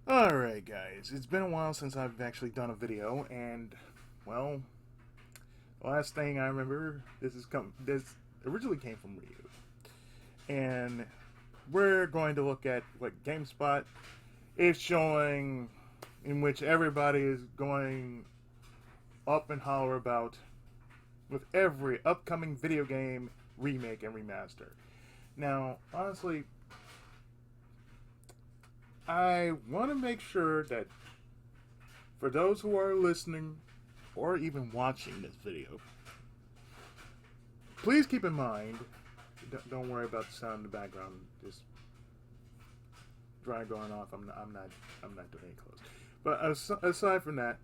Alright guys, it's been a while since I've actually done a video, and well, the last thing I remember, this originally came from Ryu. And we're going to look at what GameSpot is showing, in which everybody is going up and holler about with every upcoming video game remake and remaster. Now, honestly, I want to make sure that for those who are listening or even watching this video, please keep in mind, don't worry about the sound in the background, just dry going off. I'm not doing any close. But aside from that,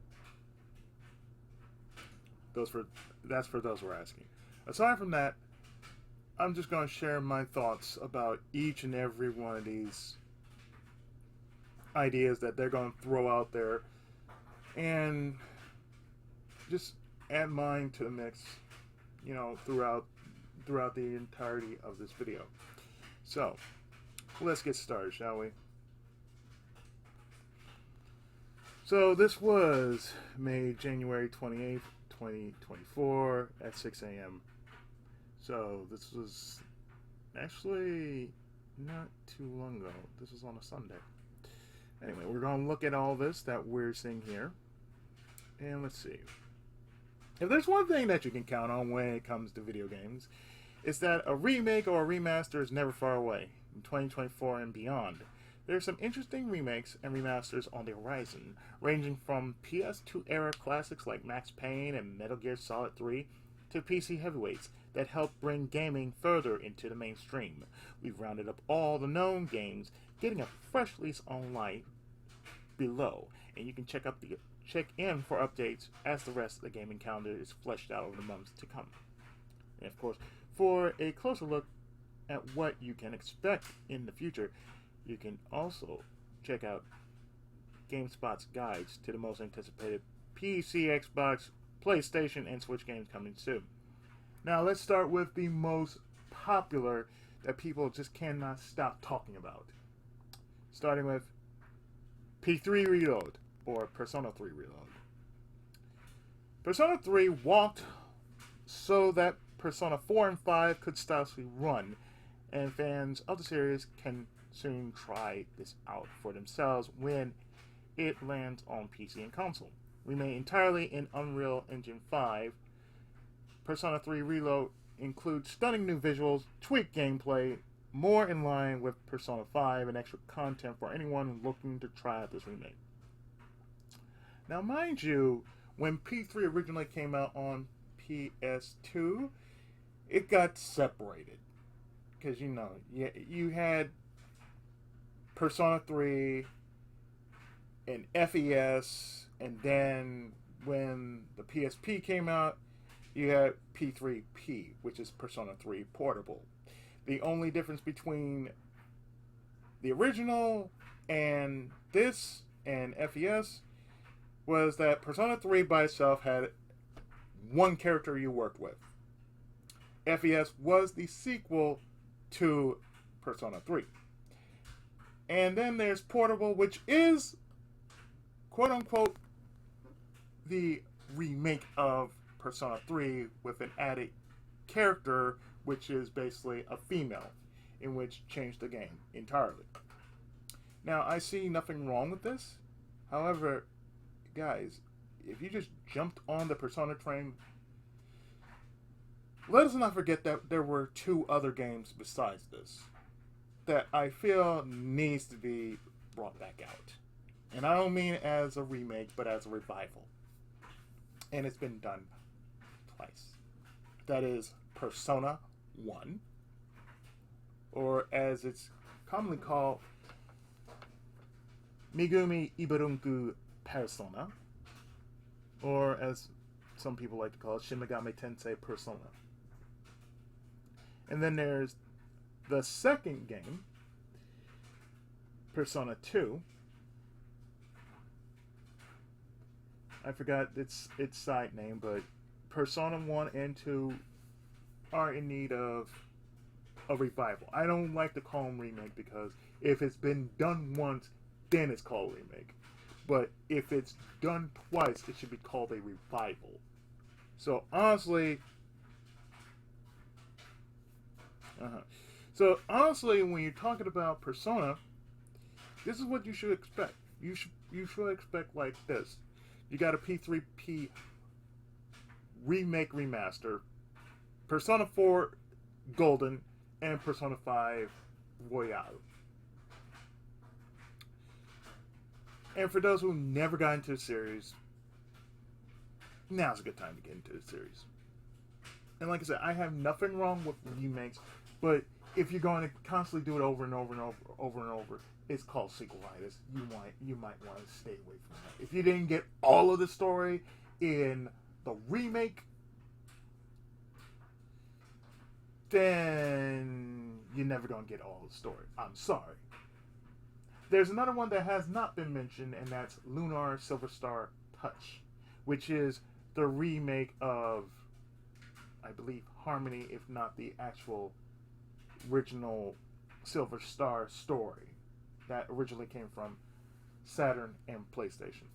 that's for those who are asking. Aside from that, I'm just going to share my thoughts about each and every one of these ideas that they're going to throw out there, and just add mine to the mix, throughout the entirety of this video. So, let's get started, shall we? So, this was made January 28th, 2024 at 6 a.m. So, this was actually not too long ago. This was on a Sunday. Anyway, we're going to look at all this that we're seeing here. And let's see. If there's one thing that you can count on when it comes to video games, it's that a remake or a remaster is never far away, in 2024 and beyond. There's some interesting remakes and remasters on the horizon, ranging from PS2 era classics like Max Payne and Metal Gear Solid 3 to PC heavyweights that help bring gaming further into the mainstream. We've rounded up all the known games, getting a fresh lease on life below, and you can check in for updates as the rest of the gaming calendar is fleshed out over the months to come. And of course, for a closer look at what you can expect in the future, you can also check out GameSpot's guides to the most anticipated PC, Xbox, PlayStation, and Switch games coming soon. Now let's start with the most popular that people just cannot stop talking about. Starting with P3 Reload, or Persona 3 Reload. Persona 3 walked so that Persona 4 and 5 could stylishly run, and fans of the series can soon try this out for themselves when it lands on PC and console. Remade entirely in Unreal Engine 5, Persona 3 Reload includes stunning new visuals, tweaked gameplay, more in line with Persona 5, and extra content for anyone looking to try out this remake. Now, mind you, when P3 originally came out on PS2, it got separated. Because, you had Persona 3 and FES, and then when the PSP came out, you had P3P, which is Persona 3 Portable. The only difference between the original and this and FES was that Persona 3 by itself had one character you worked with. FES was the sequel to Persona 3. And then there's Portable, which is, quote-unquote, the remake of Persona 3 with an added character, which is basically a female, in which changed the game entirely. Now, I see nothing wrong with this. However, guys, if you just jumped on the Persona train, let us not forget that there were two other games besides this that I feel needs to be brought back out. And I don't mean as a remake, but as a revival. And it's been done twice. That is Persona 1, or as it's commonly called, Megumi Ibarunku Persona, or as some people like to call it, Shin Megami Tensei Persona. And then there's the second game, Persona 2. I forgot its side name, but Persona 1 and 2 are in need of a revival. I don't like to call them remake because if it's been done once, then it's called a remake. But if it's done twice, it should be called a revival. So honestly, when you're talking about Persona, this is what you should expect. You should expect like this. You got a P3P remake remaster, Persona 4 Golden, and Persona 5 Royale. And for those who never got into the series, now's a good time to get into the series. And like I said, I have nothing wrong with remakes, but if you're going to constantly do it over and over and over, it's called sequelitis. You might want to stay away from that. If you didn't get all of the story in the remake, then you're never going to get all the story. I'm sorry. There's another one that has not been mentioned, and that's Lunar Silver Star Touch, which is the remake of, I believe, Harmony, if not the actual original Silver Star story that originally came from Saturn and PlayStation.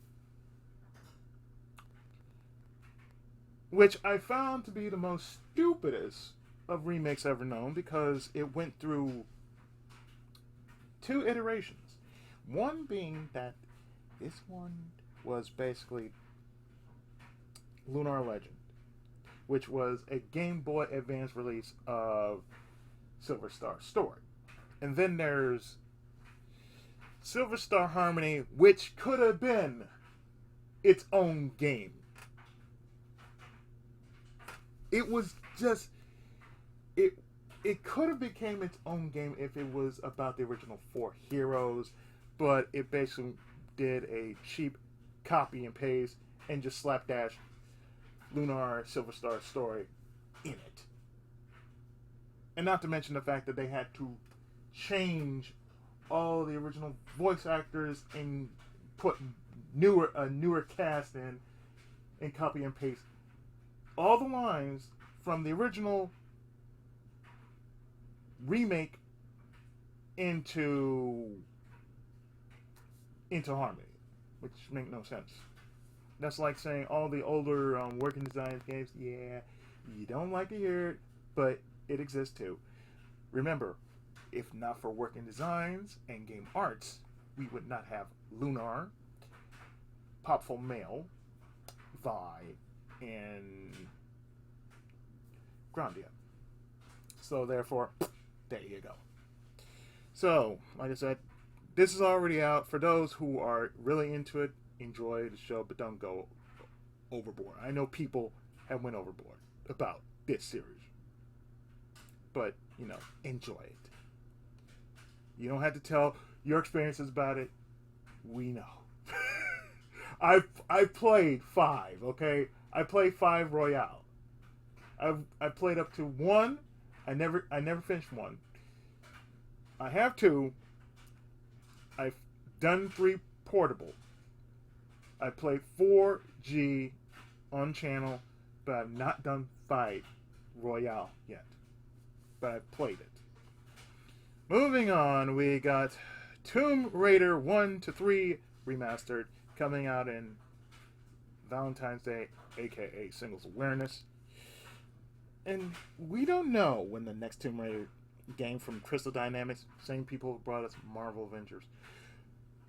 Which I found to be the most stupidest of remakes ever known, because it went through 2 iterations. One being that this one was basically Lunar Legend, which was a Game Boy Advance release of Silver Star Story. And then there's Silver Star Harmony, which could have been its own game. It was just... It could have became its own game if it was about the original 4 heroes, but it basically did a cheap copy and paste and just slapdash Lunar Silver Star Story in it. And not to mention the fact that they had to change all the original voice actors and put a newer cast in and copy and paste all the lines from the original remake into Harmony, which make no sense. That's like saying all the older working design games, yeah, you don't like to hear it, but it exists too. Remember, if not for working designs and game arts, we would not have Lunar, Popful Mail, Vi, and Grandia. So therefore, there you go. So, like I said, this is already out. For those who are really into it, enjoy the show, but don't go overboard. I know people have went overboard about this series. But, enjoy it. You don't have to tell your experiences about it. We know. I played 5, okay? I played 5 Royale. I played up to 1. I never finished 1. I have 2. I've done 3 portable. I played 4G on channel, but I've not done 5 Royale yet. But I've played it. Moving on, we got Tomb Raider 1 to 3 Remastered coming out in Valentine's Day, aka Singles Awareness. And we don't know when the next Tomb Raider game from Crystal Dynamics, same people who brought us Marvel Avengers,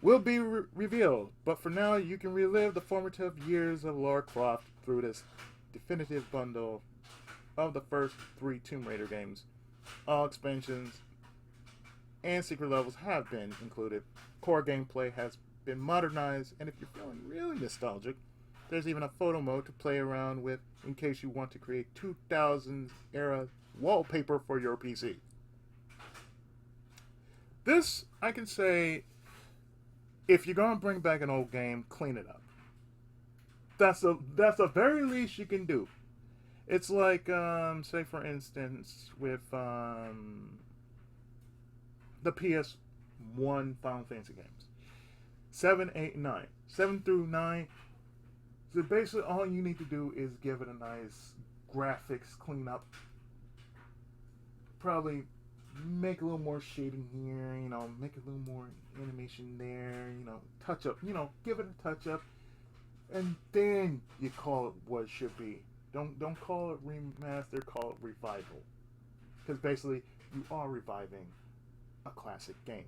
will be revealed. But for now, you can relive the formative years of Lara Croft through this definitive bundle of the first 3 Tomb Raider games. All expansions and secret levels have been included. Core gameplay has been modernized, and if you're feeling really nostalgic, there's even a photo mode to play around with in case you want to create 2000s era wallpaper for your PC. This, I can say, if you're going to bring back an old game, clean it up. That's the very least you can do. It's like, say for instance, with the PS1 Final Fantasy games. 7, 8, 9. 7 through 9, so basically all you need to do is give it a nice graphics cleanup. Probably make a little more shading here, make a little more animation there, touch up, give it a touch up, and then you call it what it should be. Don't call it remaster, call it revival, because basically you are reviving a classic game.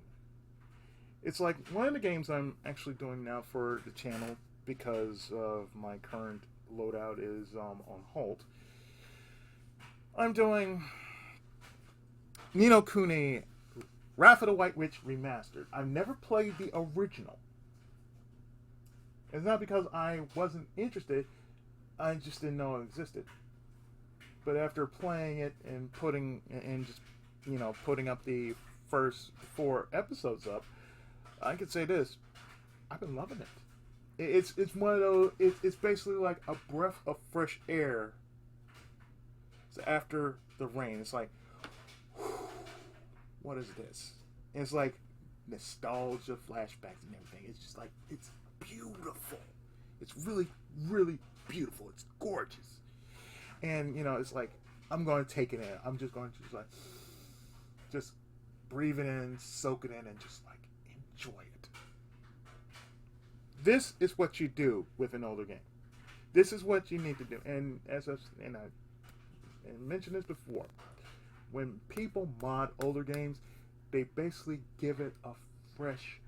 It's like one of the games I'm actually doing now for the channel because of my current loadout is on halt. I'm doing Ni no Kuni Wrath of the White Witch Remastered. I've never played the original. It's not because I wasn't interested, I just didn't know it existed. But after playing it and putting up the first 4 episodes up, I could say this: I've been loving it. It's one of those. It's basically like a breath of fresh air. So after the rain, it's like, what is this? And it's like nostalgia, flashbacks, and everything. It's just like, it's beautiful. It's really, really beautiful. It's gorgeous. And it's like, I'm going to take it in. I'm just going to just breathe it in, soak it in, and just like enjoy it. This is what you do with an older game. This is what you need to do. And as I mentioned this before, when people mod older games, they basically give it a fresh,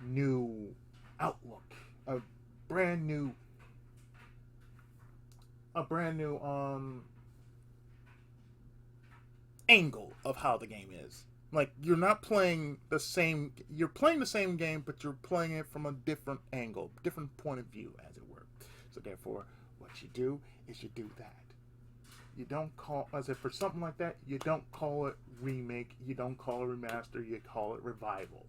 new outlook, a brand new angle of how the game is. Like, you're playing the same game, but you're playing it from a different angle, different point of view, as it were. So therefore, what you do is you do that. You don't call, as if for something like that, you don't call it remake, you don't call it remaster, you call it revival.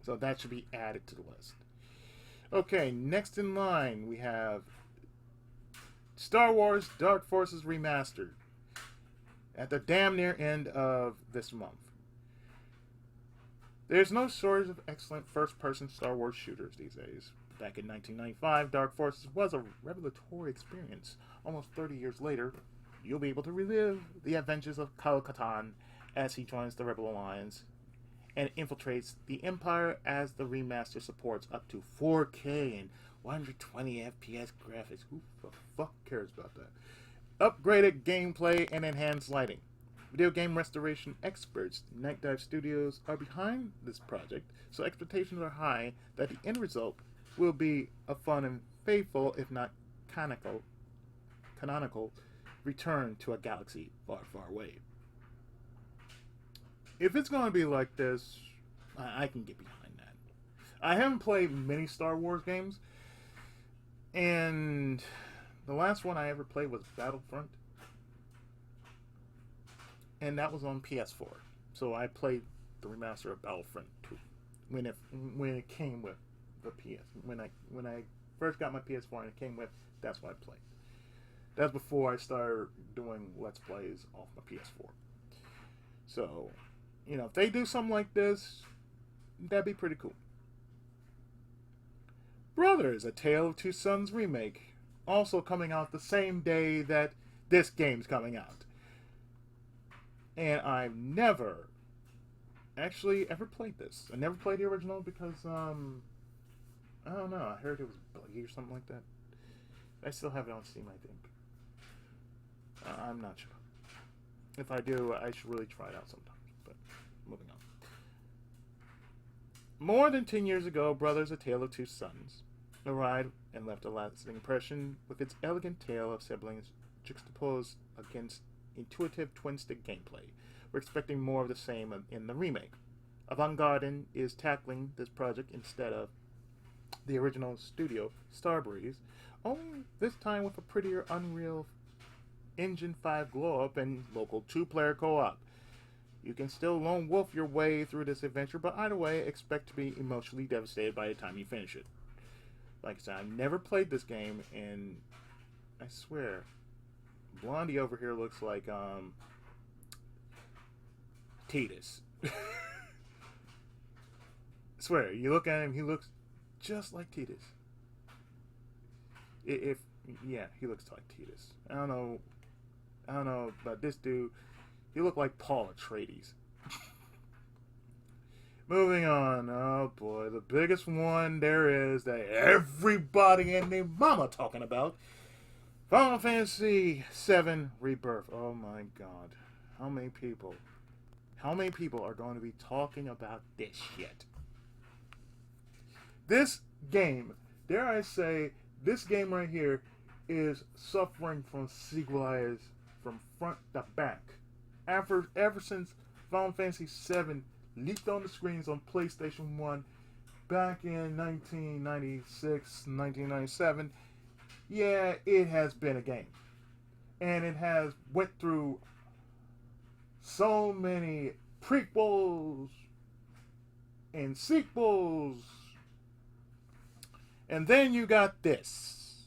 So that should be added to the list. Okay, next in line, we have Star Wars Dark Forces Remastered at the damn near end of this month. There's no shortage of excellent first-person Star Wars shooters these days. Back in 1995, Dark Forces was a revelatory experience. Almost 30 years later, you'll be able to relive the adventures of Kyle Katarn as he joins the Rebel Alliance and infiltrates the Empire as the remaster supports up to 4K and 120 FPS graphics. Who the fuck cares about that? Upgraded gameplay and enhanced lighting. Video game restoration experts Night Dive Studios are behind this project, so expectations are high that the end result will be a fun and faithful, if not canonical return to a galaxy far, far away. If it's going to be like this, I can get behind that. I haven't played many Star Wars games, and the last one I ever played was Battlefront, and that was on PS4. So I played the remaster of Battlefront 2 when it came with the PS. When I first got my PS4 and it came with, that's what I played. That's before I started doing Let's Plays off my PS4. So, if they do something like this, that'd be pretty cool. Brothers: A Tale of Two Sons remake, also coming out the same day that this game's coming out. And I've never actually ever played this. I never played the original because, I don't know, I heard it was buggy or something like that. I still have it on Steam, I think. I'm not sure. If I do, I should really try it out sometime. But, moving on. More than 10 years ago, Brothers: A Tale of Two Sons arrived and left a lasting impression with its elegant tale of siblings juxtaposed against intuitive twin-stick gameplay. We're expecting more of the same in the remake. Avant-Garde is tackling this project instead of the original studio, Starbreeze, only this time with a prettier Unreal Engine 5 glow-up and local 2-player co-op. You can still lone wolf your way through this adventure, but either way, expect to be emotionally devastated by the time you finish it. Like I said, I've never played this game, and I swear, Blondie over here looks like, Titus. I swear, you look at him, he looks just like Titus. Yeah, he looks like Titus. I don't know about this dude. He looked like Paul Atreides. Moving on. Oh boy, the biggest one there is that everybody and their mama talking about. Final Fantasy VII Rebirth. Oh my god. How many people? How many people are going to be talking about this shit? This game, dare I say, this game right here is suffering from sequelitis from front to back. Ever since Final Fantasy VII leaked on the screens on PlayStation 1 back in 1996, 1997, yeah, it has been a game. And it has went through so many prequels and sequels. And then you got this.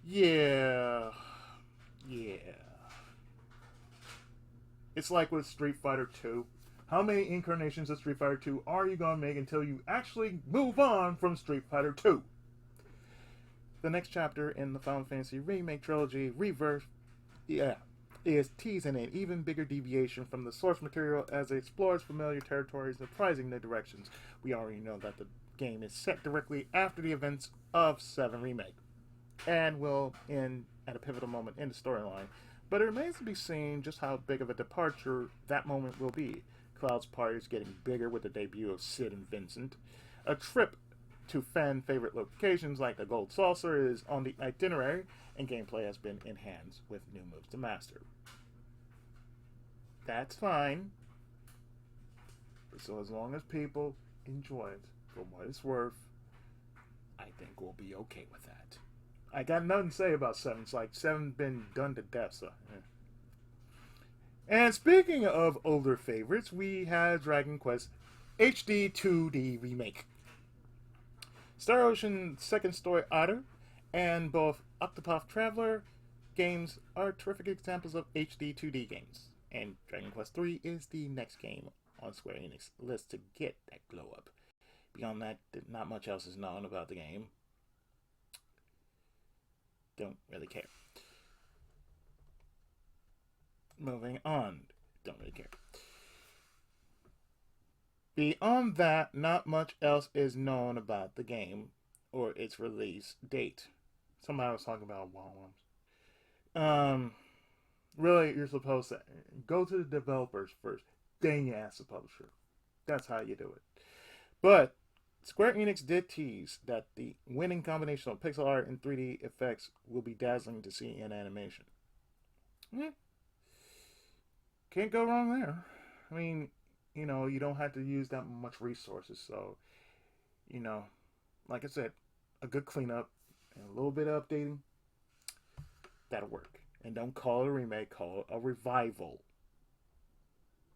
Yeah. It's like with Street Fighter 2. How many incarnations of Street Fighter 2 are you going to make until you actually move on from Street Fighter 2? The next chapter in the Final Fantasy Remake trilogy, Rebirth, is teasing an even bigger deviation from the source material as it explores familiar territories and surprising new directions. We already know that the game is set directly after the events of 7 Remake, and will end at a pivotal moment in the storyline. But it remains to be seen just how big of a departure that moment will be. Cloud's party is getting bigger with the debut of Sid and Vincent. A trip to fan-favorite locations like the Gold Saucer is on the itinerary, and gameplay has been enhanced with new moves to master. That's fine. So as long as people enjoy it for what it's worth, I think we'll be okay with that. I got nothing to say about 7. It's like 7's been done to death, so... Yeah. And speaking of older favorites, we had Dragon Quest HD 2D Remake. Star Ocean's second story Otter and both Octopath Traveler games are terrific examples of HD 2D games. And Dragon Quest III is the next game on Square Enix list to get that glow up. Beyond that, not much else is known about the game. Don't really care. Moving on. Don't really care. Beyond that, not much else is known about the game or its release date. Somebody was talking about Womp. Really, you're supposed to go to the developers first, then you ask the publisher. That's how you do it. But Square Enix did tease that the winning combination of pixel art and 3D effects will be dazzling to see in animation. Can't go wrong there. I mean, you know, you don't have to use that much resources. So, you know, like I said, a good cleanup and a little bit of updating, that'll work. And don't call it a remake, call it a revival.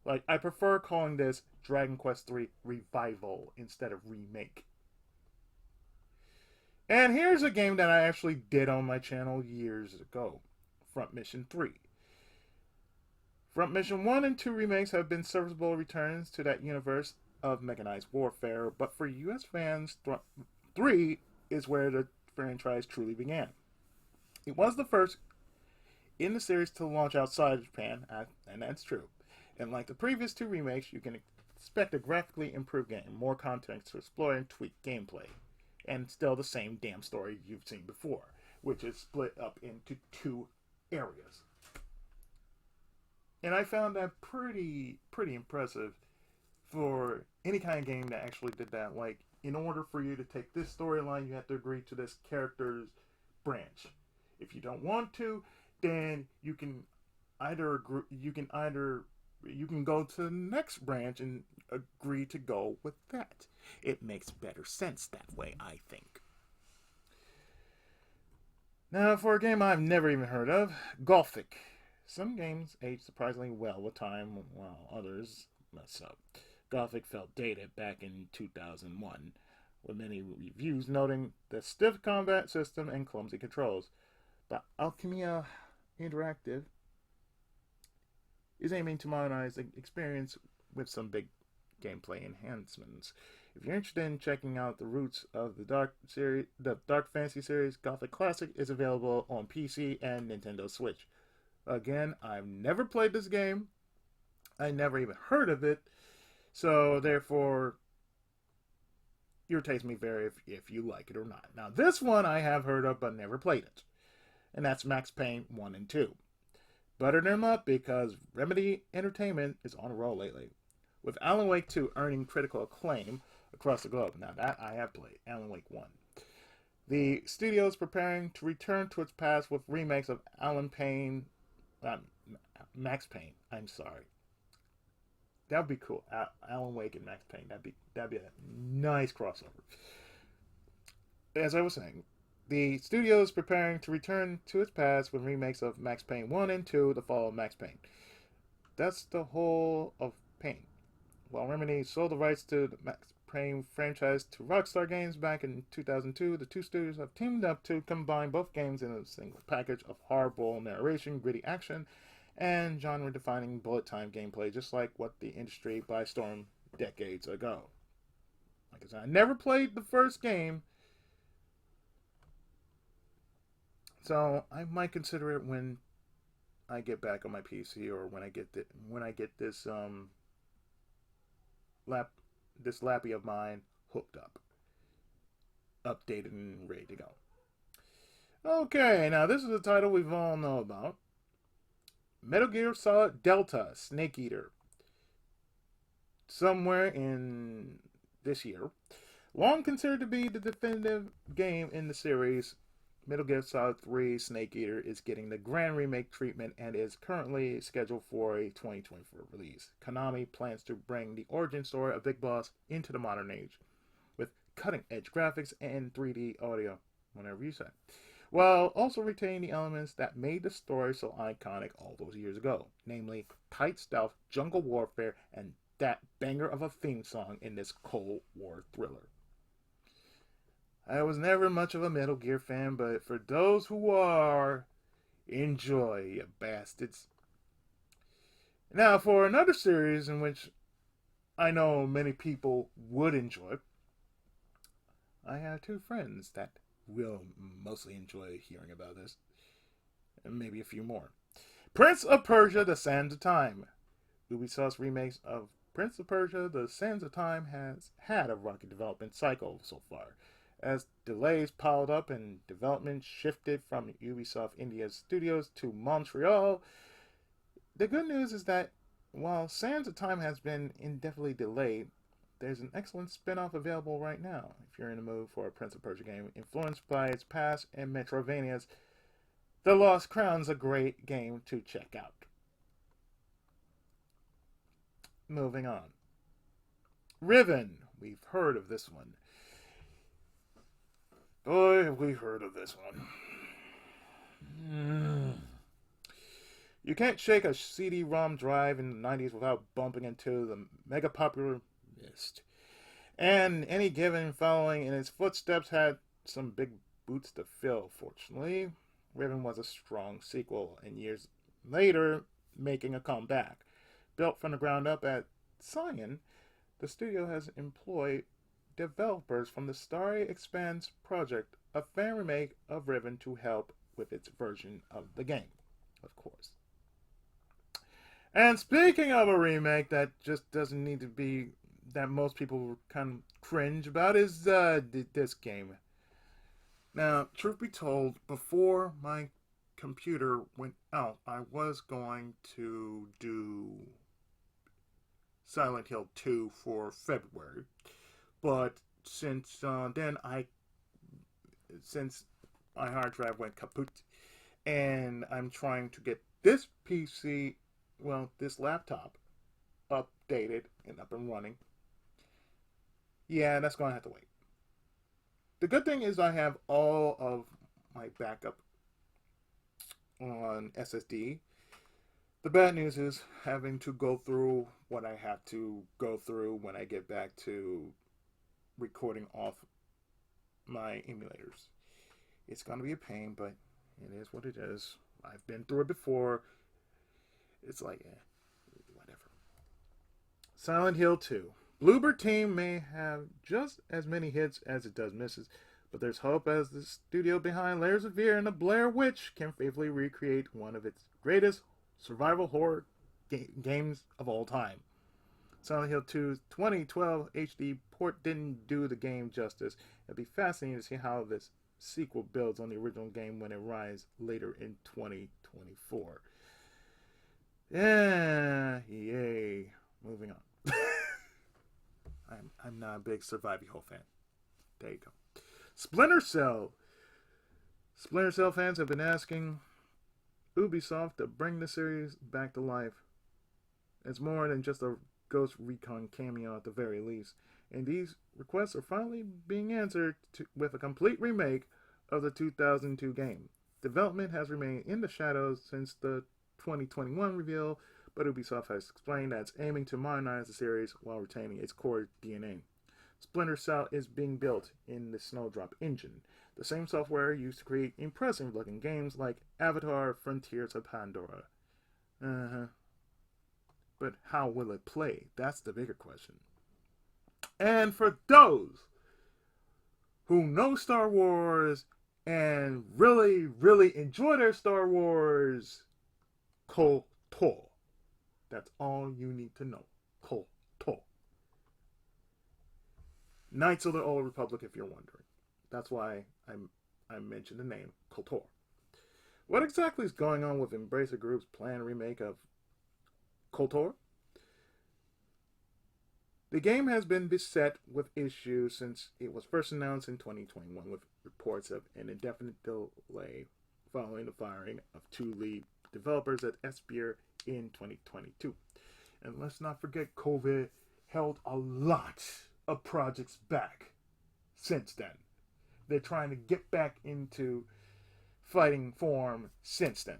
Like, I prefer calling this Dragon Quest III Revival instead of Remake. And here's a game that I actually did on my channel years ago. Front Mission 3. Front Mission 1 and 2 remakes have been serviceable returns to that universe of mechanized warfare, but for US fans, 3 is where the franchise truly began. It was the first in the series to launch outside of Japan, and that's true. And like the previous 2 remakes, you can expect a graphically improved game, more content to explore and tweak gameplay, and still the same damn story you've seen before, which is split up into 2 areas. And I found that pretty impressive for any kind of game that actually did that. Like, in order for you to take this storyline, you have to agree to this character's branch. If you don't want to, then you can go to the next branch and agree to go with that. It makes better sense that way, I think. Now, for a game I've never even heard of, Gothic. Some games age surprisingly well with time, while others mess up. Gothic felt dated back in 2001, with many reviews noting the stiff combat system and clumsy controls. But Alchemia Interactive is aiming to modernize the experience with some big gameplay enhancements. If you're interested in checking out the roots of the Dark Fantasy series, Gothic Classic is available on PC and Nintendo Switch. Again, I've never played this game. I never even heard of it. So, therefore, irritates me very if you like it or not. Now, this one I have heard of but never played it. And that's Max Payne 1 and 2. Buttered them up because Remedy Entertainment is on a roll lately, with Alan Wake 2 earning critical acclaim across the globe. Now, that I have played, Alan Wake 1. The studio is preparing to return to its past with remakes of Max Payne. I'm sorry. That would be cool. Alan Wake and Max Payne. That'd be a nice crossover. As I was saying, the studio is preparing to return to its past with remakes of Max Payne 1 and 2, The Fall of Max Payne. That's the whole of Payne. While Remedy sold the rights to the Max Payne franchise to Rockstar Games back in 2002, the two studios have teamed up to combine both games in a single package of hardball narration, gritty action, and genre-defining bullet-time gameplay, just like what the industry by storm decades ago. Like I said, I never played the first game, so I might consider it when I get back on my PC or when I get this this lappy of mine hooked up, updated and ready to go. Okay, now this is a title we all know about. Metal Gear Solid Delta Snake Eater. Somewhere in this year. Long considered to be the definitive game in the series, Metal Gear Solid 3 Snake Eater is getting the grand remake treatment and is currently scheduled for a 2024 release. Konami plans to bring the origin story of Big Boss into the modern age with cutting-edge graphics and 3D audio, whenever you say, while also retaining the elements that made the story so iconic all those years ago, namely tight stealth, jungle warfare, and that banger of a theme song in this Cold War thriller. I was never much of a Metal Gear fan, but for those who are, enjoy, you bastards. Now, for another series in which I know many people would enjoy, I have two friends that will mostly enjoy hearing about this, and maybe a few more. Prince of Persia: The Sands of Time. Ubisoft's remakes of Prince of Persia: The Sands of Time has had a rocky development cycle so far, as delays piled up and development shifted from Ubisoft India studios to Montreal. The good news is that while Sands of Time has been indefinitely delayed, there's an excellent spin-off available right now if you're in the mood for a Prince of Persia game influenced by its past and Metroidvanias. The Lost Crown's a great game to check out. Moving on. Riven. We've heard of this one. Boy, have we heard of this one. You can't shake a CD-ROM drive in the 90s without bumping into the mega popular Myst. And any given following in its footsteps had some big boots to fill, fortunately. Riven was a strong sequel, and years later, making a comeback. Built from the ground up at Cyan, the studio has employed developers from the Starry Expanse project, a fan remake of Riven, to help with its version of the game, of course. And speaking of a remake that just doesn't need to be, that most people kind of cringe about, is this game. Now, truth be told, before my computer went out, I was going to do Silent Hill 2 for February. But since since my hard drive went kaput, and I'm trying to get this PC, this laptop, updated and up and running. Yeah, that's going to have to wait. The good thing is I have all of my backup on SSD. The bad news is having to go through what I have to go through when I get back to recording off my emulators. It's going to be a pain, but it is what it is. I've been through it before. It's like, whatever. Silent Hill 2. Bloober Team may have just as many hits as it does misses, but there's hope as the studio behind Layers of Fear and the Blair Witch can faithfully recreate one of its greatest survival horror games of all time. Silent Hill 2's 2012 HD port didn't do the game justice. It'd be fascinating to see how this sequel builds on the original game when it arrives later in 2024. Yeah, yay. Moving on. I'm not a big Survival Horror fan. There you go. Splinter Cell. Splinter Cell fans have been asking Ubisoft to bring the series back to life. It's more than just a Ghost Recon cameo at the very least, and these requests are finally being answered with a complete remake of the 2002 game. Development has remained in the shadows since the 2021 reveal, but Ubisoft has explained that it's aiming to modernize the series while retaining its core DNA. Splinter Cell is being built in the Snowdrop engine, the same software used to create impressive looking games like Avatar: Frontiers of Pandora. But how will it play? That's the bigger question. And for those who know Star Wars and really, really enjoy their Star Wars, KOTOR. That's all you need to know. KOTOR. Knights of the Old Republic, if you're wondering. That's why I mentioned the name KOTOR. What exactly is going on with Embracer Group's planned remake of KOTOR? The game has been beset with issues since it was first announced in 2021, with reports of an indefinite delay following the firing of two lead developers at Espear in 2022. And let's not forget, COVID held a lot of projects back since then. They're trying to get back into fighting form since then.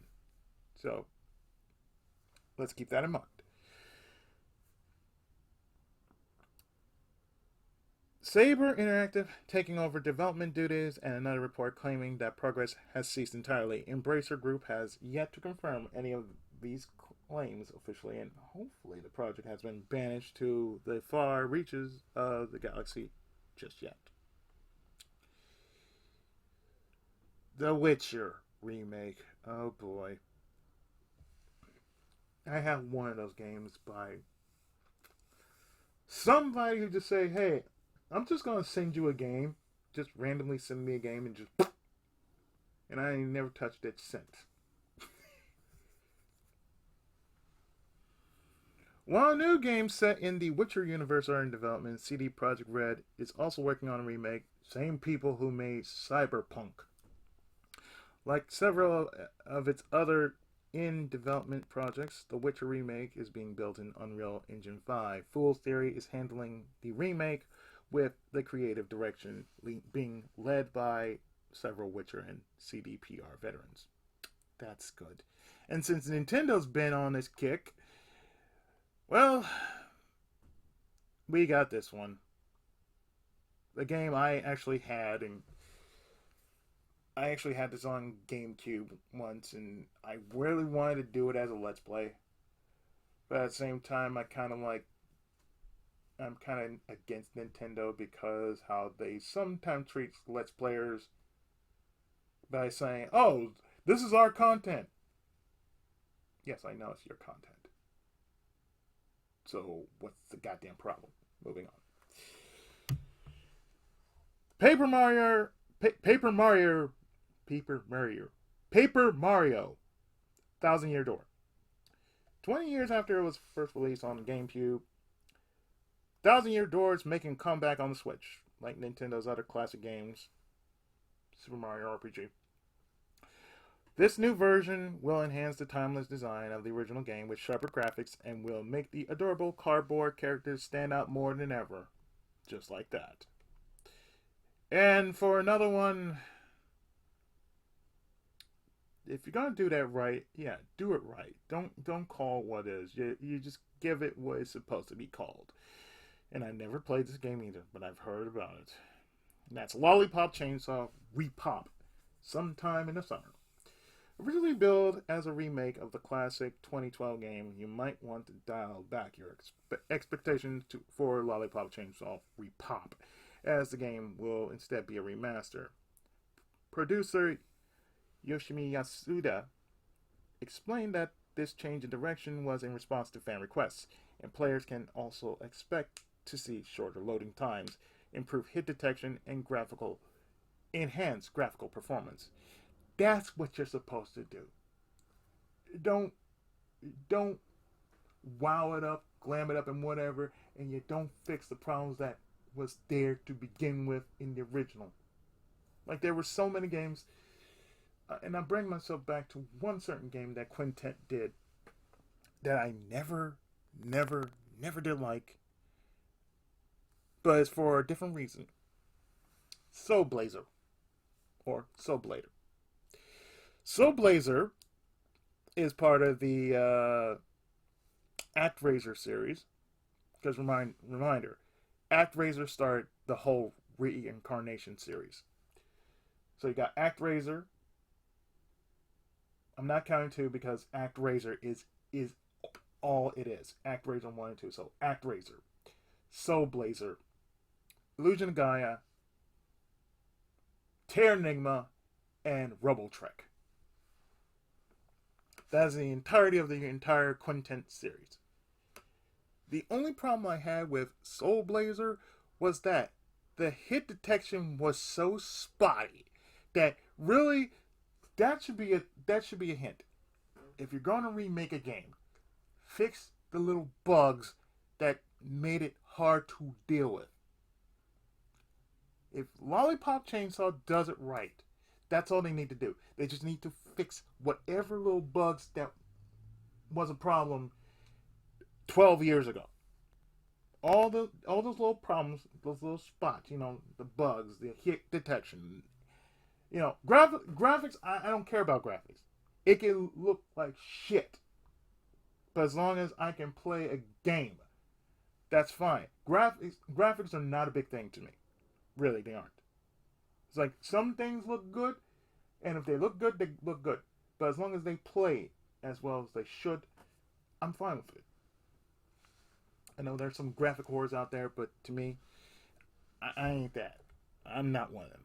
So let's keep that in mind. Saber Interactive taking over development duties, and another report claiming that progress has ceased entirely. Embracer Group has yet to confirm any of these claims officially, and hopefully the project has been banished to the far reaches of the galaxy just yet. The Witcher remake. Oh boy. I have one of those games by somebody who just say, hey, I'm just gonna send you a game. Just randomly send me a game and just, and I ain't never touched it since. While new games set in the Witcher universe are in development, CD Projekt Red is also working on a remake. Same people who made Cyberpunk. Like several of its other in development projects, the Witcher remake is being built in Unreal Engine 5. Fool's Theory is handling the remake, with the creative direction being led by several Witcher and CDPR veterans. That's good. And since Nintendo's been on this kick, well, we got this one. The game I actually had, and I actually had this on GameCube once, and I really wanted to do it as a Let's Play. But at the same time, I'm kind of against Nintendo because how they sometimes treat Let's Players by saying, oh, this is our content. Yes, I know it's your content. So what's the goddamn problem? Moving on. Paper Mario, Thousand Year Door. 20 years after it was first released on GameCube, Thousand Year Door is making a comeback on the Switch, like Nintendo's other classic games, Super Mario RPG. This new version will enhance the timeless design of the original game with sharper graphics and will make the adorable cardboard characters stand out more than ever. Just like that. And for another one, if you're gonna do that right, yeah, do it right. Don't call what is. You just give it what it's supposed to be called. And I never played this game either, but I've heard about it. And that's Lollipop Chainsaw Repop, sometime in the summer. Originally billed as a remake of the classic 2012 game, you might want to dial back your expectations for Lollipop Chainsaw Repop, as the game will instead be a remaster. Producer Yoshimi Yasuda explained that this change in direction was in response to fan requests, and players can also expect to see shorter loading times, improved hit detection, and enhanced graphical performance. That's what you're supposed to do. Don't don't wow it up, glam it up, and whatever, and you don't fix the problems that was there to begin with in the original. Like there were so many games, and I bring myself back to one certain game that Quintet did that I never did like, but it's for a different reason. Soul Blazer or Soul Blader. Soul Blazer is part of the ActRaiser series. Because reminder, ActRaiser started the whole reincarnation series. So you got ActRaiser. I'm not counting two because ActRaiser is all it is. ActRaiser 1 and 2. So ActRaiser, Soul Blazer, Illusion of Gaia, Terra Enigma, and Rubble Trek. That is the entirety of the entire Quintet series. The only problem I had with Soul Blazer was that the hit detection was so spotty that really that should be a hint. If you're going to remake a game, fix the little bugs that made it hard to deal with. If Lollipop Chainsaw does it right, that's all they need to do. They just need to fix whatever little bugs that was a problem 12 years ago. All those little problems, those little spots, the bugs, the hit detection, graphics. I don't care about graphics. It can look like shit, but as long as I can play a game, that's fine. Graphics are not a big thing to me. Really, they aren't. It's like some things look good, and if they look good, they look good. But as long as they play as well as they should, I'm fine with it. I know there's some graphic horrors out there, but to me, I ain't that. I'm not one of them.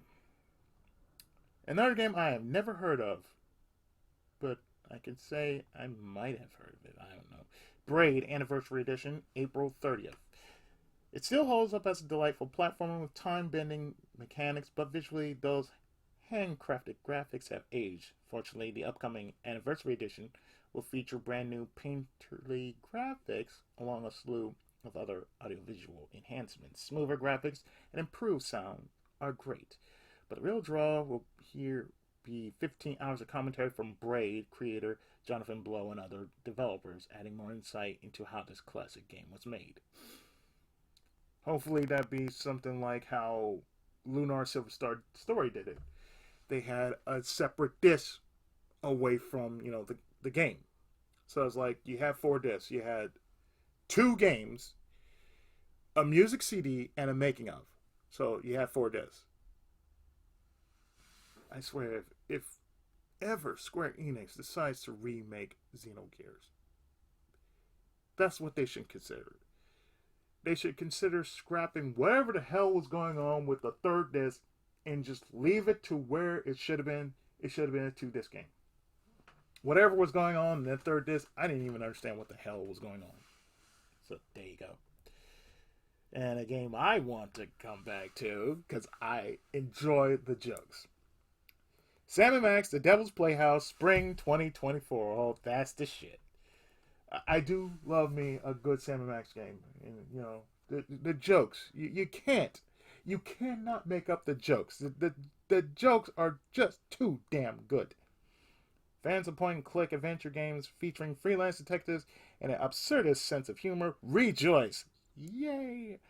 Another game I have never heard of, but I can say I might have heard of it. I don't know. Braid Anniversary Edition, April 30th. It still holds up as a delightful platformer with time-bending mechanics, but visually those handcrafted graphics have aged. Fortunately, the upcoming Anniversary Edition will feature brand new painterly graphics along a slew of other audiovisual enhancements. Smoother graphics and improved sound are great, but the real draw will here be 15 hours of commentary from Braid creator Jonathan Blow and other developers, adding more insight into how this classic game was made. Hopefully that be something like how Lunar Silver Star Story did it. They had a separate disc away from, the game. So it's like you have 4 discs. You had 2 games, a music CD, and a making of. So you have 4 discs. I swear, if ever Square Enix decides to remake Xenogears, that's what they should consider. They should consider scrapping whatever the hell was going on with the 3rd disc and just leave it to where it should have been. It should have been a 2-disc game. Whatever was going on in that 3rd disc, I didn't even understand what the hell was going on. So there you go. And a game I want to come back to because I enjoy the jokes. Sam & Max, The Devil's Playhouse, Spring 2024. Oh, that's the shit. I do love me a good Sam & Max game. And, the jokes. You cannot make up the jokes. The jokes are just too damn good. Fans of point-and-click adventure games featuring freelance detectives and an absurdist sense of humor, rejoice! Yay!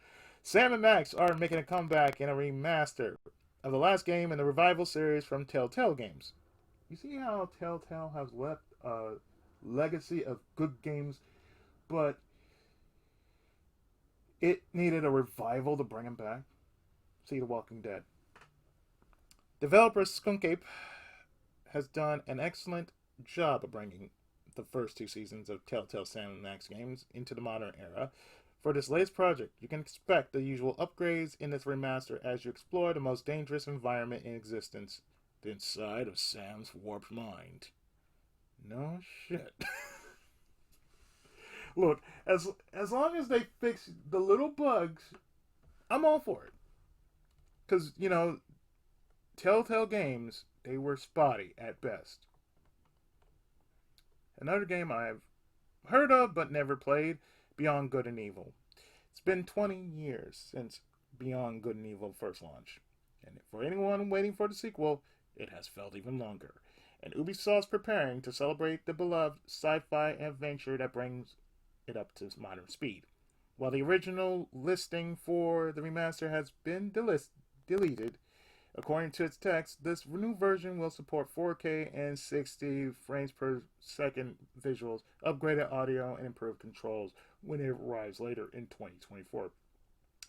Sam & Max are making a comeback in a remaster of the last game in the revival series from Telltale Games. You see how Telltale has left a legacy of good games, but it needed a revival to bring them back. See The Walking Dead. Developer Skunkape has done an excellent job of bringing the first 2 seasons of Telltale Sam & Max games into the modern era. For this latest project, you can expect the usual upgrades in this remaster as you explore the most dangerous environment in existence, the inside of Sam's warped mind. No shit. Look, as long as they fix the little bugs, I'm all for it. Because Telltale Games, they were spotty at best. Another game I've heard of but never played, Beyond Good and Evil. It's been 20 years since Beyond Good and Evil first launched, and for anyone waiting for the sequel, it has felt even longer. And Ubisoft's preparing to celebrate the beloved sci-fi adventure that brings it up to modern speed. While the original listing for the remaster has been deleted, according to its text, this new version will support 4K and 60 frames per second visuals, upgraded audio, and improved controls when it arrives later in 2024.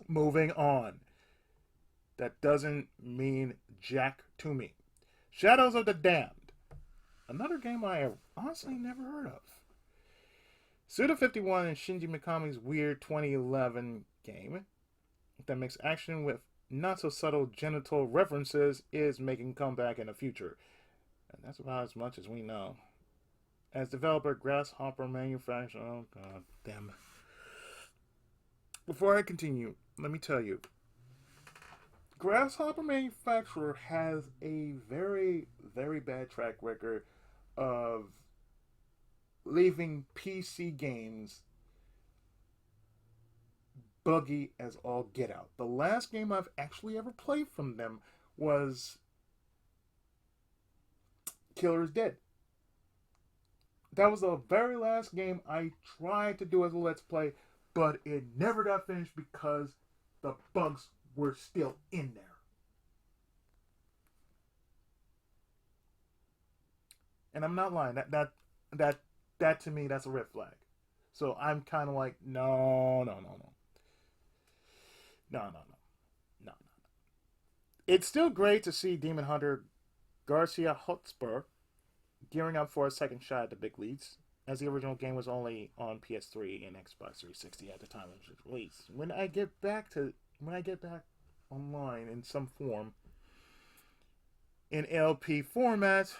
Moving on. That doesn't mean jack to me. Shadows of the Damned. Another game I have honestly never heard of. Suda51 and Shinji Mikami's weird 2011 game that makes action with not so subtle genital references is making comeback in the future. And that's about as much as we know. As developer Grasshopper Manufacturer, oh god damn. Before I continue, let me tell you, Grasshopper Manufacturer has a very, very bad track record of leaving PC games buggy as all get out. The last game I've actually ever played from them was Killer is Dead. That was the very last game I tried to do as a Let's Play, but it never got finished because the bugs were still in there. And I'm not lying. That to me, that's a red flag. So I'm kind of like, no, no, no, no. No, no, no. No, no, no. It's still great to see Demon Hunter Garcia Hotspur gearing up for a second shot at the big leagues, as the original game was only on PS3 and Xbox 360 at the time of its release. When I get back online in some form, in LP format,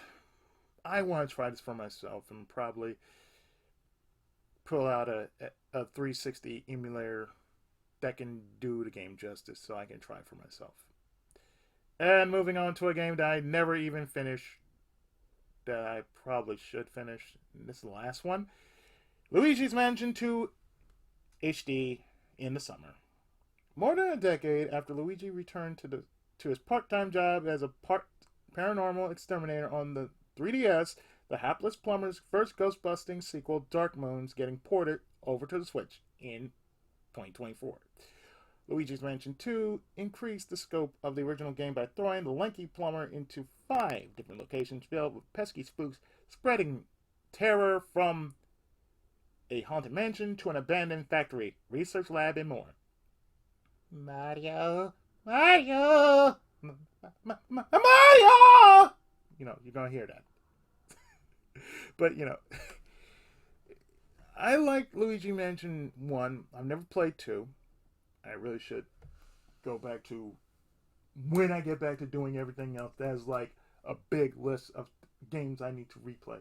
I want to try this for myself and probably pull out a 360 emulator that can do the game justice so I can try for myself. And moving on to a game that I never even finished, that I probably should finish. This is the last one. Luigi's Mansion 2 HD in the summer. More than a decade after Luigi returned to his part-time job as a paranormal exterminator on the 3DS, the hapless plumber's first ghost-busting sequel, Dark Moon's getting ported over to the Switch in 2024. Luigi's Mansion 2 increased the scope of the original game by throwing the lanky plumber into 5 different locations filled with pesky spooks, spreading terror from a haunted mansion to an abandoned factory, research lab, and more. Mario! Mario! Mario! You're going to hear that. But, I like Luigi Mansion 1. I've never played 2. I really should go back to, when I get back to doing everything else, there's like a big list of games I need to replay.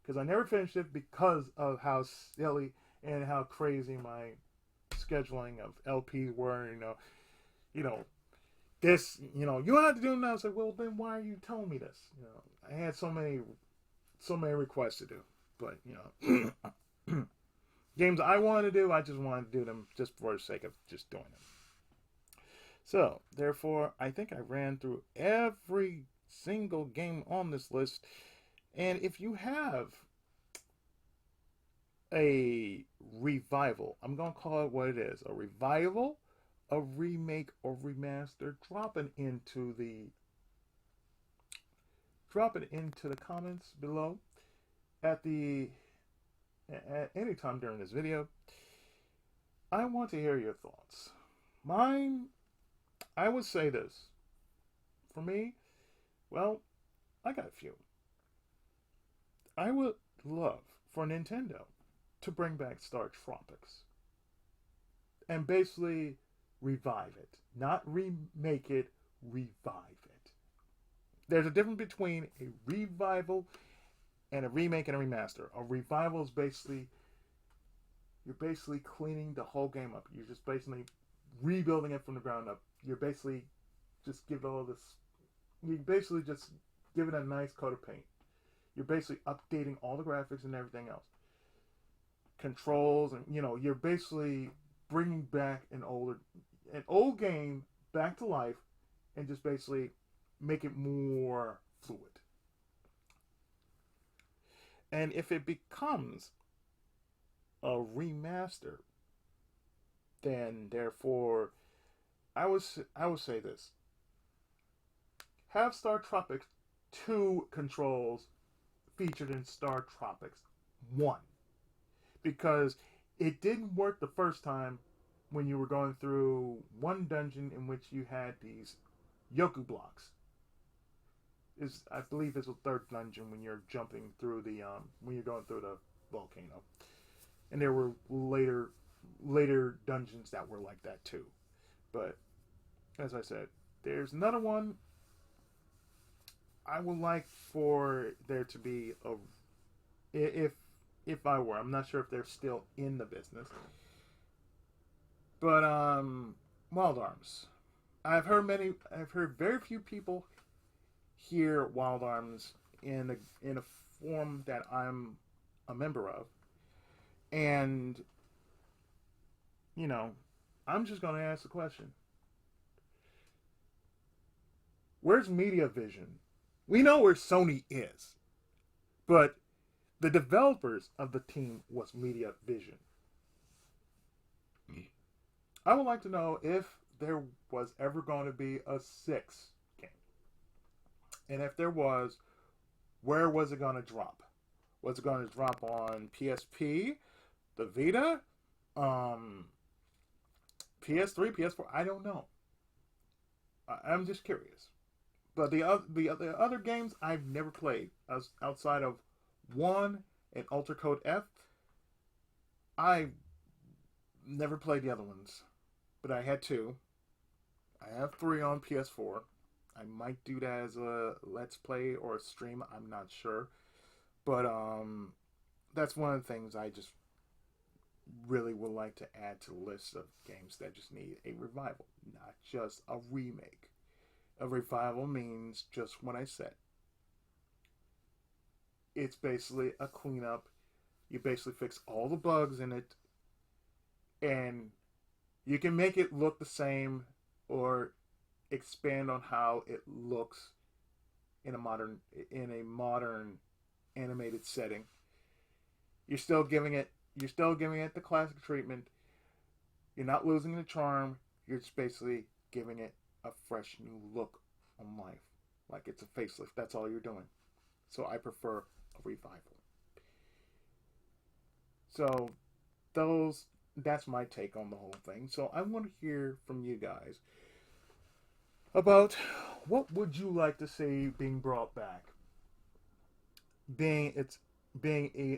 Because I never finished it because of how silly and how crazy my scheduling of LPs were. This, you don't have to do it now. I was like, well, then why are you telling me this? I had so many requests to do. But, games I wanted to do, I just wanted to do them just for the sake of just doing them. So, therefore, I think I ran through every single game on this list. And if you have a revival, I'm going to call it what it is, a revival, a remake, or remaster, drop it into the comments below at any time during this video. I want to hear your thoughts. Mine, I would say this. For me, well, I got a few. I would love for Nintendo to bring back Star Tropics and basically revive it. Not remake it, revive it. There's a difference between a revival and a remake and a remaster. A revival is basically you're basically cleaning the whole game up. You're just basically rebuilding it from the ground up. You're basically just give all this. You basically just give it a nice coat of paint. You're basically updating all the graphics and everything else, controls, and you're basically bringing back an old game back to life, and just basically make it more fluid. And if it becomes a remaster, then therefore I would say this: have Star Tropics 2 controls featured in Star Tropics 1, because it didn't work the first time when you were going through one dungeon in which you had these Yoku blocks. I believe it's the third dungeon when you're jumping through the when you're going through the volcano, and there were later dungeons that were like that too. But as I said, there's another one. I would like for there to be if I were, I'm not sure if they're still in the business, but Wild Arms. I've heard very few people hear Wild Arms in a form that I'm a member of, and I'm just going to ask the question: where's Media Vision? We know where Sony is, but the developers of the team was Media Vision. I would like to know if there was ever going to be a 6th game. And if there was, where was it going to drop? Was it going to drop on PSP, the Vita, PS3, PS4? I don't know. I'm just curious. But the other games I've never played, outside of 1 and Ultra Code F, I never played the other ones. But I had 2. I have 3 on PS4. I might do that as a Let's Play or a stream. I'm not sure. But that's one of the things I just really would like to add to the list of games that just need a revival, not just a remake. A revival means just what I said. It's basically a cleanup. You basically fix all the bugs in it, and you can make it look the same or expand on how it looks in a modern animated setting. You're still giving it the classic treatment. You're not losing the charm. You're just basically giving it a fresh new look on life, like it's a facelift. That's all you're doing. So I prefer a revival. So that's my take on the whole thing. So I want to hear from you guys about what would you like to see being brought back, being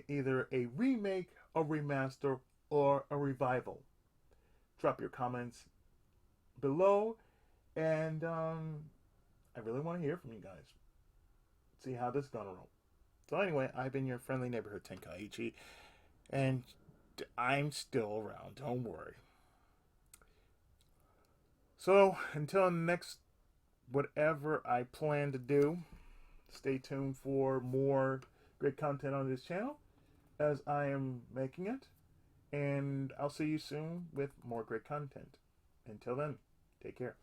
either a remake, a remaster, or a revival. Drop your comments below, and I really want to hear from you guys. See how this is gonna roll. So anyway, I've been your friendly neighborhood Tenkaichi, and I'm still around. Don't worry. So until next, whatever I plan to do, stay tuned for more great content on this channel as I am making it, and I'll see you soon with more great content. Until then, take care.